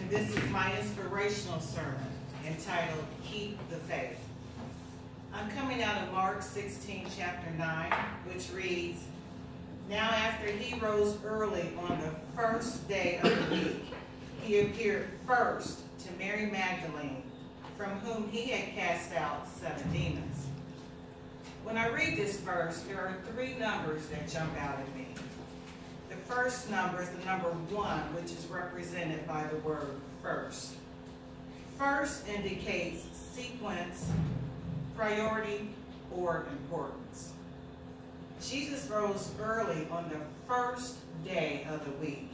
and this is my inspirational sermon entitled, Keep the Faith. I'm coming out of Mark 16, chapter 9, which reads, Now after he rose early on the first day of the week, he appeared first to Mary Magdalene, from whom he had cast out 7 demons. When I read this verse, there are 3 numbers that jump out at me. The first number is the number 1, which is represented by the word first. First indicates sequence, priority, or importance. Jesus rose early on the first day of the week.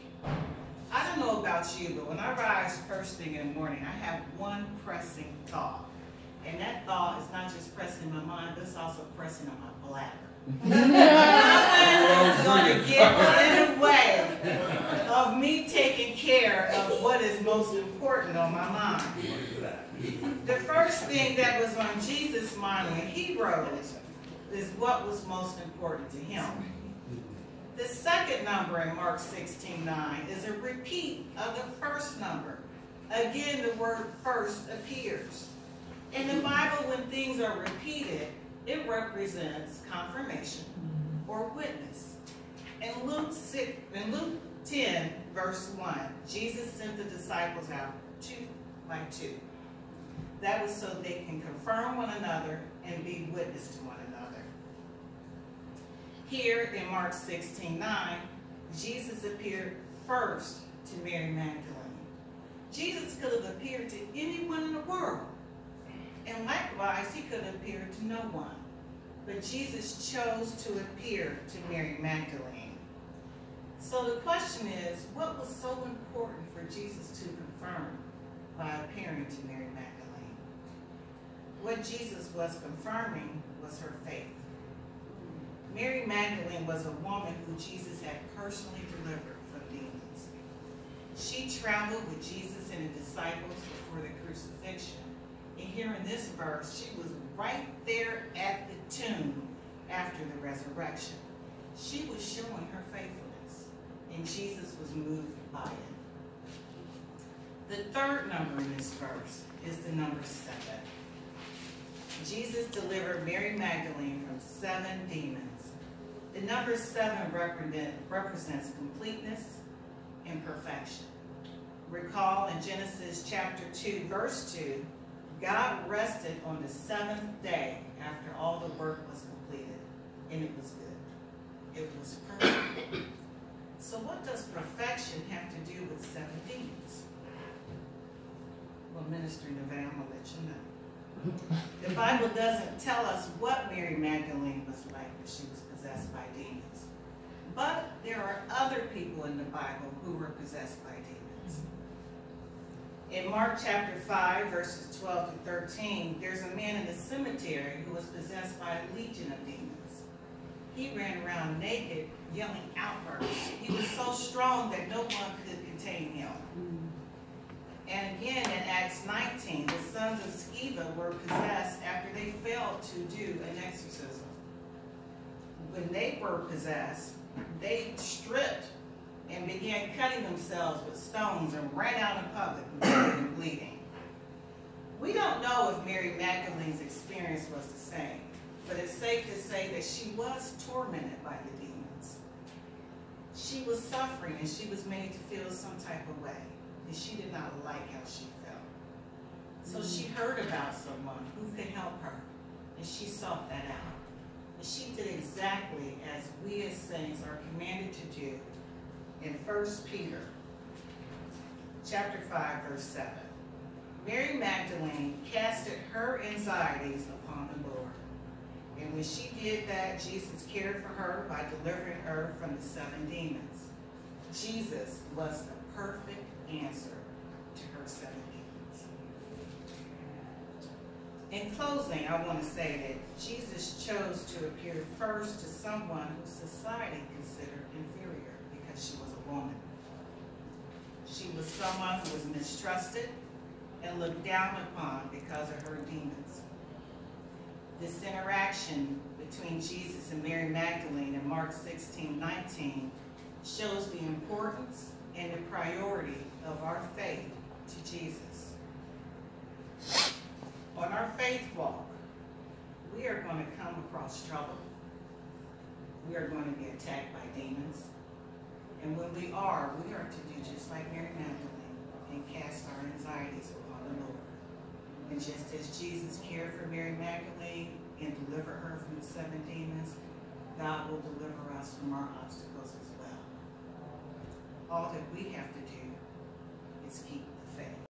I don't know about you, but when I rise first thing in the morning, I have one pressing thought. And that thought is not just pressing in my mind, but it's also pressing on my bladder. Nothing is going to get in the way of me taking care of what is most important on my mind. The first thing that was on Jesus' mind when he rose is what was most important to him. The second number in Mark 16:9 is a repeat of the first number. Again, the word first appears. In the Bible, when things are repeated, it represents confirmation or witness. In Luke 10, verse 1, Jesus sent the disciples out 2 by 2. That was so they can confirm one another and be witness to one another. Here in Mark 16:9, Jesus appeared first to Mary Magdalene. Jesus could have appeared to anyone in the world. And likewise, he could have appeared to no one. But Jesus chose to appear to Mary Magdalene. So the question is, what was so important for Jesus to confirm by appearing to Mary Magdalene? What Jesus was confirming was her faith. Mary Magdalene was a woman who Jesus had personally delivered from demons. She traveled with Jesus and the disciples before the crucifixion. And here in this verse, she was right there at the tomb after the resurrection. She was showing her faithfulness, and Jesus was moved by it. The third number in this verse is the number 7. Jesus delivered Mary Magdalene from 7 demons. The number 7 represents completeness and perfection. Recall in Genesis chapter 2, verse 2, God rested on the 7th day after all the work was completed, and it was good. It was perfect. So what does perfection have to do with 7 demons? Well, Minister Neville, I'm going to let you know. The Bible doesn't tell us what Mary Magdalene was like when she was possessed by demons. But there are other people in the Bible who were possessed by demons. In Mark chapter 5, verses 12 to 13, there's a man in the cemetery who was possessed by a legion of demons. He ran around naked, yelling outbursts. He was so strong that no one could contain him. And again in Acts 19, the sons of Sceva were possessed after they failed to do an exorcism. When they were possessed, they stripped and began cutting themselves with stones and ran out in public and bleeding. We don't know if Mary Magdalene's experience was the same, but it's safe to say that she was tormented by the demons. She was suffering and she was made to feel some type of way, and she did not like how she felt. So she heard about someone who could help her, and she sought that out. And she did exactly as we as saints are commanded to do in 1 Peter chapter 5, verse 7. Mary Magdalene casted her anxieties upon the Lord. And when she did that, Jesus cared for her by delivering her from the 7 demons. Jesus was the perfect answer to her 7 demons. In closing, I want to say that Jesus chose to appear first to someone who society considered inferior because she was a woman. She was someone who was mistrusted and looked down upon because of her demons. This interaction between Jesus and Mary Magdalene in Mark 16:19 shows the importance and the priority of our faith Jesus. On our faith walk, we are going to come across trouble. We are going to be attacked by demons. And when we are to do just like Mary Magdalene and cast our anxieties upon the Lord. And just as Jesus cared for Mary Magdalene and delivered her from the 7 demons, God will deliver us from our obstacles as well. All that we have to do is keep